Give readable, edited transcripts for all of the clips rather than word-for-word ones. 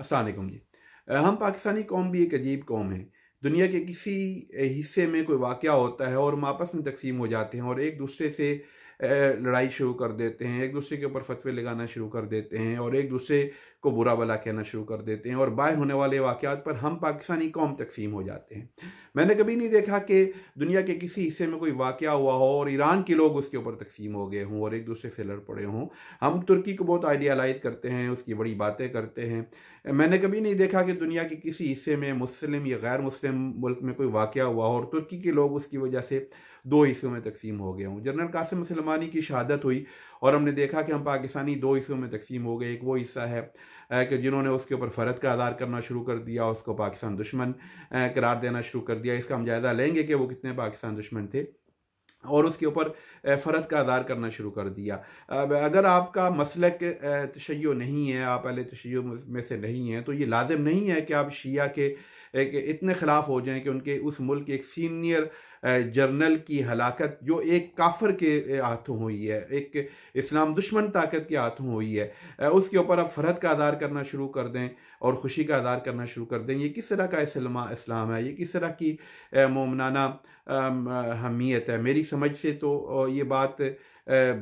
अस्सलाम वालेकुम जी। हम पाकिस्तानी कौम भी एक अजीब कौम है। दुनिया के किसी हिस्से में कोई वाक़या होता है और हम आपस में तक़सीम हो जाते हैं और एक दूसरे से लड़ाई शुरू कर देते हैं, एक दूसरे के ऊपर फतवे लगाना शुरू कर देते हैं और एक दूसरे को बुरा भला कहना शुरू कर देते हैं और बाहर होने वाले वाक़यात पर हम पाकिस्तानी कौम तक़सीम हो जाते हैं। मैंने कभी नहीं देखा कि दुनिया के किसी हिस्से में कोई वाक़या हुआ हो और ईरान के लोग उसके ऊपर तक़सीम हो गए हों और एक दूसरे से लड़ पड़े हों। हम तुर्की को बहुत आइडियलाइज़ करते हैं, उसकी बड़ी बातें करते हैं। मैंने कभी नहीं देखा कि दुनिया के किसी हिस्से में मुस्लिम या गैर मुस्लिम मुल्क में कोई वाक़या हुआ हो और तुर्की के लोग उसकी वजह से दो हिस्सों में तकसीम हो गए हों। जनरल कासिम सुलेमानी की शहादत हुई और हमने देखा कि हम पाकिस्तानी दो हिस्सों में तकसीम हो गए। एक वो हिस्सा है कि जिन्होंने उसके ऊपर फ़र्द का आधार करना शुरू कर दिया, उसको पाकिस्तान दुश्मन करार देना शुरू कर दिया। इसका हम जायज़ा लेंगे कि वो कितने पाकिस्तान दुश्मन थे और उसके ऊपर फ़र्द का आधार करना शुरू कर दिया। अब अगर आपका मसलक तशय्यो नहीं है, आप अहले तशय्यो में से नहीं हैं, तो ये लाज़िम नहीं है कि आप शिया के इतने ख़िलाफ़ हो जाएँ कि उनके उस मुल्क के एक सीनियर जर्नल की हलाकत जो एक काफिर के हाथों हुई है, एक इस्लाम दुश्मन ताकत के हाथों हुई है, उसके ऊपर आप फ़र्द का आधार करना शुरू कर दें और ख़ुशी का आधार करना शुरू कर दें। ये किस तरह का इस्लाम है? ये किस तरह की मोमनाना हमीयत है? मेरी समझ से तो ये बात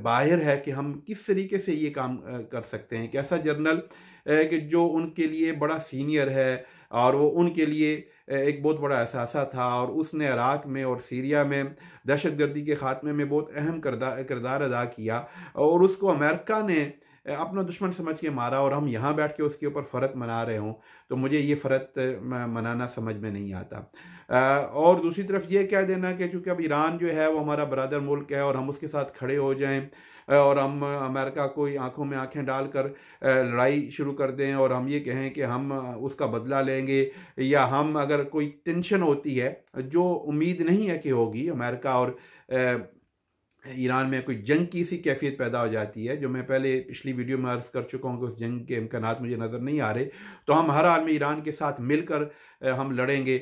बाहिर है कि हम किस तरीके से ये काम कर सकते हैं। एक ऐसा जर्नल कि जो उनके लिए बड़ा सीनियर है और वो उनके लिए एक बहुत बड़ा असासा था और उसने इराक़ में और सीरिया में दहशतगर्दी के ख़ात्मे में बहुत अहम किरदार अदा किया और उसको अमेरिका ने अपना दुश्मन समझ के मारा और हम यहाँ बैठ के उसके ऊपर फ़र्द मना रहे हों, तो मुझे ये फ़र्द मनाना समझ में नहीं आता। और दूसरी तरफ ये कह देना कि चूँकि अब ईरान जो है वो हमारा बरादर मुल्क है और हम उसके साथ खड़े हो जाएँ और हम अमेरिका को आंखों में आंखें डालकर लड़ाई शुरू कर दें और हम ये कहें कि हम उसका बदला लेंगे, या हम अगर कोई टेंशन होती है जो उम्मीद नहीं है कि होगी, अमेरिका और ईरान में कोई जंग की सी कैफियत पैदा हो जाती है, जो मैं पहले पिछली वीडियो में अर्ज़ कर चुका हूँ कि उस जंग के इम्कानात मुझे नज़र नहीं आ रहे, तो हम हर हाल में ईरान के साथ मिलकर हम लड़ेंगे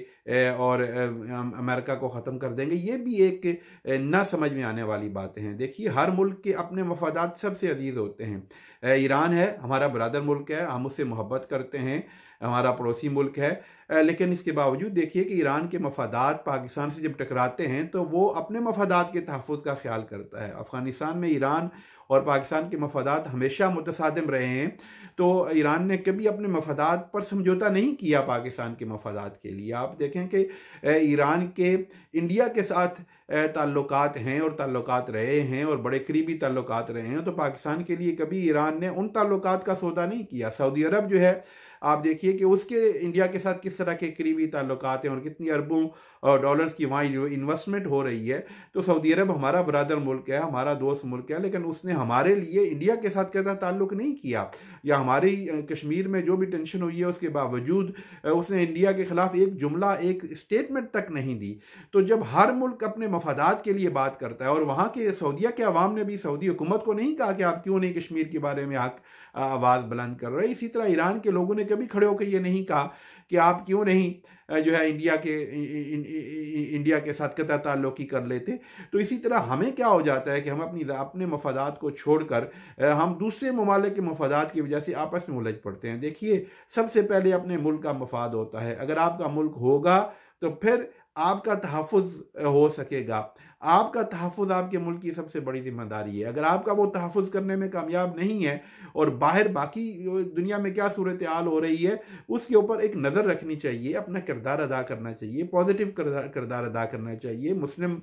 और अमेरिका को ख़त्म कर देंगे। ये भी एक ना समझ में आने वाली बातें हैं। देखिए, हर मुल्क के अपने मफादात सबसे अजीज़ होते हैं। ईरान है हमारा बरादर मुल्क है, हम उससे मोहब्बत करते हैं, हमारा पड़ोसी मुल्क है, लेकिन इसके बावजूद देखिए कि ईरान के मफादात पाकिस्तान से जब टकराते हैं तो वो अपने मफादात के तहफ़्फ़ुज़ का ख्याल करता है। अफ़गानिस्तान में ईरान और पाकिस्तान के मफादात हमेशा मुतसादिम रहे हैं, तो ईरान ने कभी अपने मफादात पर समझौता नहीं किया पाकिस्तान के मफादात के लिए। आप देखें कि ईरान के इंडिया के साथ ताल्लुकात हैं और ताल्लुकात रहे हैं और बड़े करीबी ताल्लुकात रहे हैं, तो पाकिस्तान के लिए कभी ईरान ने उन ताल्लुकात का सौदा नहीं किया। सऊदी अरब जो है, आप देखिए कि उसके इंडिया के साथ किस तरह के करीबी ताल्लुकात हैं और कितनी अरबों डॉलर्स की वहाँ जो इन्वेस्टमेंट हो रही है। तो सऊदी अरब हमारा बरादर मुल्क है, हमारा दोस्त मुल्क है, लेकिन उसने हमारे लिए इंडिया के साथ कैसा ताल्लुक़ नहीं किया, या हमारी कश्मीर में जो भी टेंशन हुई है उसके बावजूद उसने इंडिया के ख़िलाफ़ एक जुमला, एक स्टेटमेंट तक नहीं दी। तो जब हर मुल्क अपने मफादात के लिए बात करता है, और वहाँ के सऊदीया के अवाम ने भी सऊदी हुकूमत को नहीं कहा कि आप क्यों नहीं कश्मीर के बारे में आवाज़ बुलंद कर रहे, इसी तरह ईरान के लोगों ने कभी खड़े होकर ये नहीं कहा कि आप क्यों नहीं जो है इंडिया के साथ कतई ताल्लुक़ी कर लेते। तो इसी तरह हमें क्या हो जाता है कि हम अपने मफादात को छोड़कर हम दूसरे ममालिक के मफादात की वजह से आपस में उलझ पड़ते हैं। देखिए, सबसे पहले अपने मुल्क का मफाद होता है। अगर आपका मुल्क होगा तो फिर आपका तहफ़्फ़ुज़ हो सकेगा। आपका तहफ़्फ़ुज़ आपके मुल्क की सबसे बड़ी ज़िम्मेदारी है। अगर आपका वो तहफ़्फ़ुज़ करने में कामयाब नहीं है और बाहर बाकी दुनिया में क्या सूरत हाल हो रही है उसके ऊपर एक नज़र रखनी चाहिए, अपना किरदार अदा करना चाहिए, पॉजिटिव किरदार अदा करना चाहिए, मुस्लिम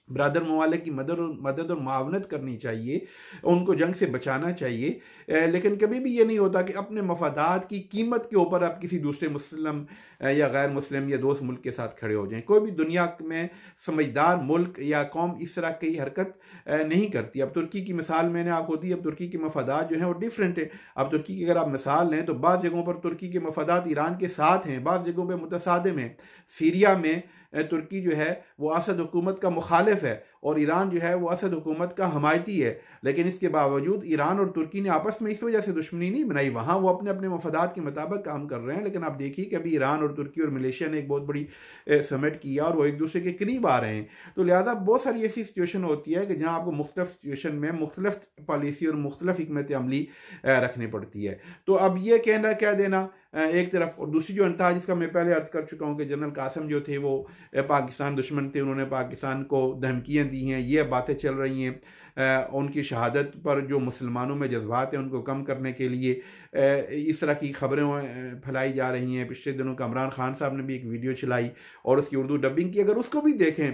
ब्रादर ममालिक की मदद और मुआवनत करनी चाहिए, उनको जंग से बचाना चाहिए। लेकिन कभी भी ये नहीं होता कि अपने मफादात की कीमत के ऊपर आप किसी दूसरे मुस्लिम या गैर मुस्लिम या दोस्त मुल्क के साथ खड़े हो जाएं। कोई भी दुनिया में समझदार मुल्क या कौम इस तरह की हरकत नहीं करती। अब तुर्की की मिसाल मैंने आपको दी। अब तुर्की के मफादात जो हैं वो डिफरेंट है। अब तुर्की की अगर आप मिसाल लें तो बाज़ जगहों पर तुर्की के मफादात ईरान के साथ हैं, बाज़ जगहों पर मुतसादिम हैं। सीरिया में तुर्की जो है वो असद हुकूमत का मुखालिफ है और ईरान जो है वो असद हुकूमत का हमायती है, लेकिन इसके बावजूद ईरान और तुर्की ने आपस में इस वजह से दुश्मनी नहीं बनाई। वहाँ वो अपने अपने मफादात के मुताबिक काम कर रहे हैं, लेकिन आप देखिए कि अभी ईरान और तुर्की और मलेशिया ने एक बहुत बड़ी समिट किया और वो एक दूसरे के करीब आ रहे हैं। तो लिहाजा बहुत सारी ऐसी सिचुएशन होती है कि जहाँ आपको मुख्तलिफ सिचुएशन में मुख्तलिफ पॉलिसी और मुख्तलिफ हिकमत अमली रखनी पड़ती है। तो अब ये कहना क्या देना एक तरफ, और दूसरी जो अंतहा जिसका मैं पहले अर्ज कर चुका हूँ कि जनरल कासिम जो थे वो पाकिस्तान दुश्मन थे, उन्होंने पाकिस्तान को धमकियाँ दी हैं, ये बातें चल रही हैं। उनकी शहादत पर जो मुसलमानों में जज्बात हैं उनको कम करने के लिए इस तरह की खबरें फैलाई जा रही हैं। पिछले दिनों इमरान खान साहब ने भी एक वीडियो चलाई और उसकी उर्दू डबिंग की। अगर उसको भी देखें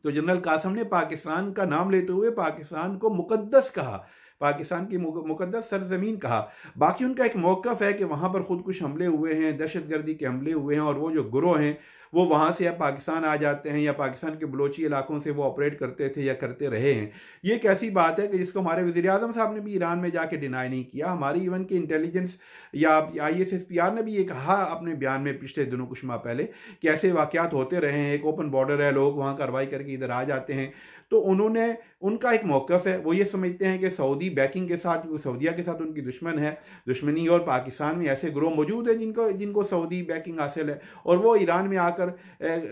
तो जनरल कासिम ने पाकिस्तान का नाम लेते हुए पाकिस्तान को मुकद्दस कहा, पाकिस्तान की मुकद्दस सरजमीन कहा। बाकी उनका एक मौक़िफ़ है कि वहाँ पर खुद कुछ हमले हुए हैं, दहशतगर्दी के हमले हुए हैं, और वो जो गिरोह हैं वो वहाँ से या पाकिस्तान आ जाते हैं या पाकिस्तान के बलोची इलाकों से वो ऑपरेट करते थे या करते रहे हैं। ये एक ऐसी बात है कि जिसको हमारे वज़ीर आज़म साहब ने भी ईरान में जाके डिनाई नहीं किया। हमारी इवन के इंटेलिजेंस या ISSPR ने भी ये कहा अपने बयान में पिछले दिनों कुछ माह पहले कि ऐसे वाक़यात होते रहे हैं, एक ओपन बॉर्डर है, लोग वहाँ कार्रवाई करके इधर आ जाते हैं। तो उन्होंने, उनका एक मौक़िफ़ है, वो ये समझते हैं कि सऊदी बैकिंग के साथ, सऊदीया के साथ उनकी दुश्मनी, और पाकिस्तान में ऐसे ग्रोह मौजूद है जिनको सऊदी बैकिंग हासिल है और वो ईरान में आकर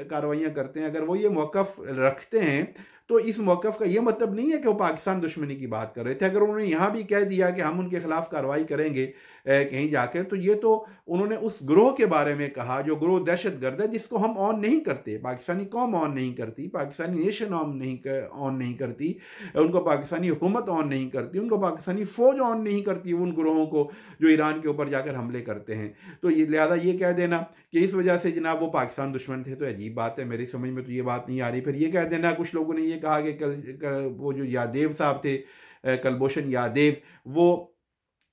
कार्रवाइयाँ करते हैं। अगर वो ये मौक़िफ़ रखते हैं तो इस मौक़िफ़ का ये मतलब नहीं है कि वो पाकिस्तान दुश्मनी की बात कर रहे थे। अगर उन्होंने यहाँ भी कह दिया कि हम उनके खिलाफ कार्रवाई करेंगे कहीं जाकर, तो ये तो उन्होंने उस ग्रोह के बारे में कहा जो ग्रोह दहशतगर्द है, जिसको हम ऑन नहीं करते, पाकिस्तानी कौम ऑन नहीं करती, पाकिस्तानी नेशन ऑन नहीं करती, उनको पाकिस्तानी हुकूमत ऑन नहीं करती, उनको पाकिस्तानी फ़ौज ऑन नहीं करती उन ग्रोहों को जो ईरान के ऊपर जाकर हमले करते हैं। तो ये लिहाजा ये कह देना कि इस वजह से जनाब वो पाकिस्तान दुश्मन थे, तो अजीब बात है, मेरी समझ में तो ये बात नहीं आ रही। फिर ये कह देना, कुछ लोगों ने ये कहा कि वो जो यादेव साहब थे, कुलभूषण यादेव, वो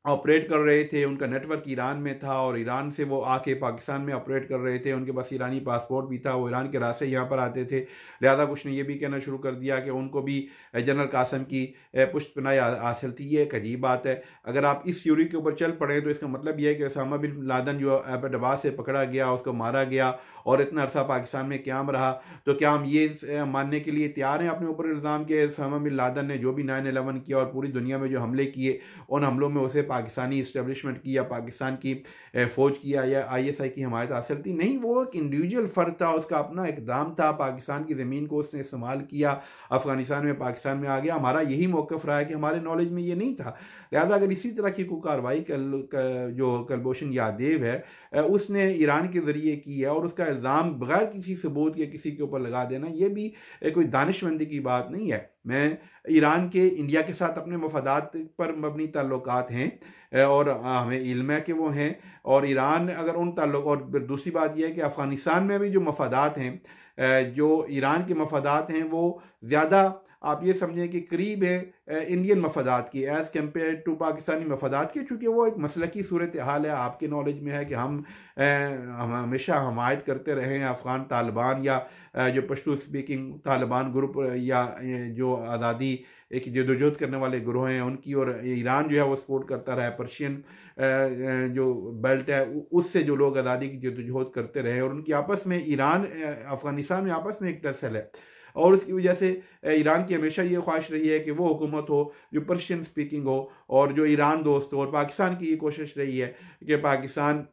ऑपरेट कर रहे थे, उनका नेटवर्क ईरान में था और ईरान से वो आके पाकिस्तान में ऑपरेट कर रहे थे, उनके पास ईरानी पासपोर्ट भी था, वो ईरान के रास्ते यहाँ पर आते थे। लिहाजा कुछ ने ये भी कहना शुरू कर दिया कि उनको भी जनरल कासिम की पुष्ट पनाह हासिल थी। ये एक अजीब बात है। अगर आप इस थ्योरी के ऊपर चल पड़े तो इसका मतलब यह है कि उसामा बिन लादेन जो एबटाबाद से पकड़ा गया, उसको मारा गया और इतना अरसा पाकिस्तान में क़याम रहा, तो क्या हम ये मानने के लिए तैयार हैं अपने ऊपर इल्ज़ाम के उसामा बिन लादेन ने जो भी 9/11 किया और पूरी दुनिया में जो हमले किए, उन हमलों में उसे पाकिस्तानी इस्टेब्लिशमेंट की या पाकिस्तान की फ़ौज की या ISI की हमायत हासिल थी? नहीं, वो एक इंडिविजुअल फ़र्द था, उसका अपना इक़दाम था, पाकिस्तान की ज़मीन को उसने इस्तेमाल किया, अफ़गानिस्तान में पाकिस्तान में आ गया। हमारा यही मौक़िफ़ रहा है कि हमारे नॉलेज में ये नहीं था। लिहाजा अगर इसी तरह की कोई कार्रवाई जो कुलभूषण यादेव है उसने ईरान के ज़रिए की है और उसका इल्ज़ाम बगैर किसी सबूत के किसी के ऊपर लगा देना, ये भी कोई दानिशमंदी की बात नहीं है। मैं ईरान के इंडिया के साथ अपने मफादात पर मबनी ताल्लुकात हैं और हमें इल्म है कि वो हैं, और ईरान अगर उन ताल्लुक, और दूसरी बात यह है कि अफ़गानिस्तान में भी जो मफादात हैं, जो ईरान के मफादात हैं, वो ज़्यादा आप ये समझें कि करीब है इंडियन मफादात की एज़ कम्पेयर टू पाकिस्तानी मफादात की, चूँकि वो एक मसलकी सूरत हाल है। आपके नॉलेज में है कि हम हमेशा हमायत करते रहे हैं अफ़गान तालिबान या जो पश्तो स्पीकिंग तालिबान ग्रुप या जो आज़ादी एक जदोजहद करने वाले ग्रोह हैं उनकी, और ईरान जो है वो सपोर्ट करता रहा है। पर्शियन जो बेल्ट है उससे जो लोग आज़ादी की जदोजहद करते रहे, और उनकी आपस में ईरान अफ़गानिस्तान में आपस में एक टसल है, और उसकी वजह से ईरान की हमेशा ये ख्वाहिश रही है कि वो हुकूमत हो जो पर्शियन स्पीकिंग हो और जो ईरान दोस्त हो, और पाकिस्तान की ये कोशिश रही है कि पाकिस्तान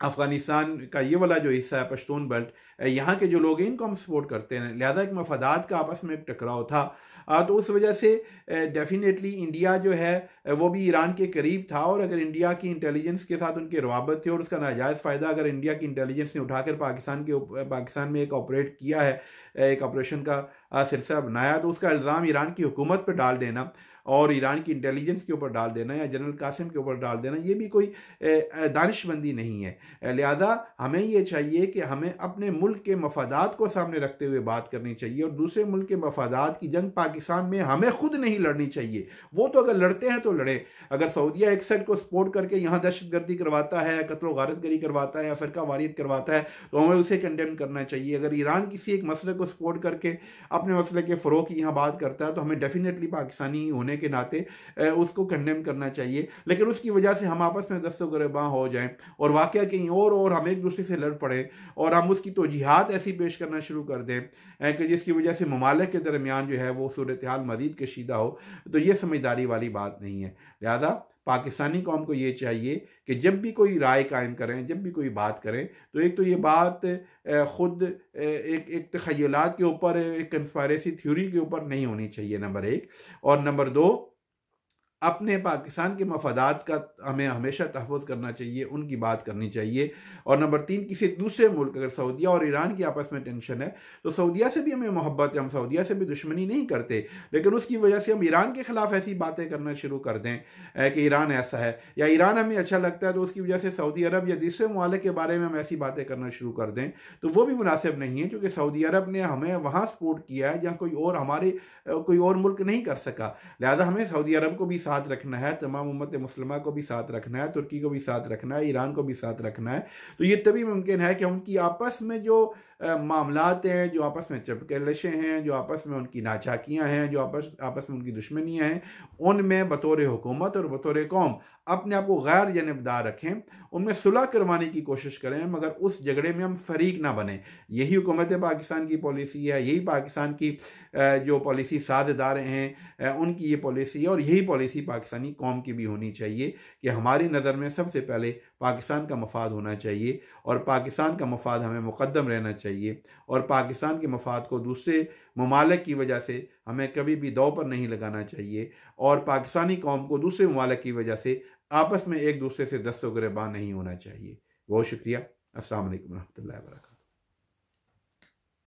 अफ़गानिस्तान का ये वाला जो हिस्सा है पश्तून बेल्ट, यहाँ के जो लोग हैं इनको हम सपोर्ट करते हैं। लिहाजा एक मफादात का आपस में एक टकराव था, तो उस वजह से डेफिनेटली इंडिया जो है वो भी ईरान के करीब था, और अगर इंडिया की इंटेलिजेंस के साथ उनके रवाबत थे और उसका नाजायज़ फ़ायदा अगर इंडिया की इंटेलिजेंस ने उठाकर पाकिस्तान में एक ऑपरेट किया है, एक ऑपरेशन का सिलसिला बनाया, तो उसका इल्ज़ाम ईरान की हुकूमत पर डाल देना और ईरान की इंटेलिजेंस के ऊपर डाल देना या जनरल कासिम के ऊपर डाल देना, ये भी कोई दानिशमंदी नहीं है। लिहाजा हमें ये चाहिए कि हमें अपने मुल्क के मफादात को सामने रखते हुए बात करनी चाहिए, और दूसरे मुल्क के मफादात की जंग पाकिस्तान में हमें खुद नहीं लड़नी चाहिए। वो तो अगर लड़ते हैं तो लड़े। अगर सऊदीया एक साइड को सपोर्ट करके यहाँ दहशतगर्दी करवाता है, कत्ल गारतगरी करवाता है या फ़िरका वारियत करवाता है, तो हमें उसे कंडेम करना चाहिए। अगर ईरान किसी एक मसले को सपोर्ट करके अपने मसले के फ़रोग़ की यहाँ बात करता है, तो हमें डेफिनेटली पाकिस्तानी होने होने के नाते उसको कंडेम करना चाहिए, लेकिन उसकी वजह से हम आपस में दस्तगिरबां हो जाएं और वाक़या कहीं और हम एक दूसरे से लड़ पड़े और हम उसकी तौजीहात ऐसी पेश करना शुरू कर दें कि जिसकी वजह से ममालिक के दरमियान जो है वो सूरत हाल मज़ीद कशीदा हो, तो ये समझदारी वाली बात नहीं है। लिहाजा पाकिस्तानी कौम को ये चाहिए कि जब भी कोई राय कायम करें, जब भी कोई बात करें, तो एक तो ये बात ख़ुद एक तख़य्युलात के ऊपर, एक कंस्पायरेसी थ्योरी के ऊपर नहीं होनी चाहिए, नंबर एक। और नंबर दो, अपने पाकिस्तान के मफादात का हमें हमेशा तहफ़्फ़ुज़ करना चाहिए, उनकी बात करनी चाहिए। और नंबर तीन, किसी दूसरे मुल्क, अगर सऊदीया और ईरान की आपस में टेंशन है तो सऊदीया से भी हमें मोहब्बत है, हम सऊदीया से भी दुश्मनी नहीं करते, लेकिन उसकी वजह से हम ईरान के ख़िलाफ़ ऐसी बातें करना शुरू कर दें कि ईरान ऐसा है, या ईरान हमें अच्छा लगता है तो उसकी वजह से सऊदी अरब या दूसरे ममालिक के बारे में हम ऐसी बातें करना शुरू कर दें, तो वो भी मुनासिब नहीं है, क्योंकि सऊदी अरब ने हमें वहाँ सपोर्ट किया है जहाँ कोई और मुल्क नहीं कर सका। लिहाजा हमें सऊदी अरब को भी साथ रखना है, तमाम उम्मत मुस्लिमा को भी साथ रखना है, तुर्की को भी साथ रखना है, ईरान को भी साथ रखना है। तो ये तभी मुमकिन है कि उनकी आपस में जो मामलात हैं, जो आपस में चपकलशें हैं, जो आपस में उनकी नाचाकियाँ हैं, जो आपस में उनकी दुश्मनियाँ हैं, उनमें बतौर हुकूमत और बतौर कौम अपने आप को गैर जानबदार रखें, उनमें सुलह करवाने की कोशिश करें, मगर उस झगड़े में हम फरीक ना बने। यही हुकूमत पाकिस्तान की पॉलिसी है, यही पाकिस्तान की जो पॉलिसी साझेदार हैं उनकी ये पॉलिसी है, और यही पॉलिसी पाकिस्तानी कौम की भी होनी चाहिए कि हमारी नज़र में सबसे पहले पाकिस्तान का मफाद होना चाहिए, और पाकिस्तान का मफाद हमें मुक़द्दम रहना चाहिए, और पाकिस्तान के मफाद को दूसरे ममालिक की वजह से हमें कभी भी दांव पर नहीं लगाना चाहिए, और पाकिस्तानी कौम को दूसरे ममालिक की वजह से आपस में एक दूसरे से दस्तगिरबां नहीं होना चाहिए। बहुत शुक्रिया। अस्सलाम वालेकुम रहमतुल्लाहि व बरकातहू।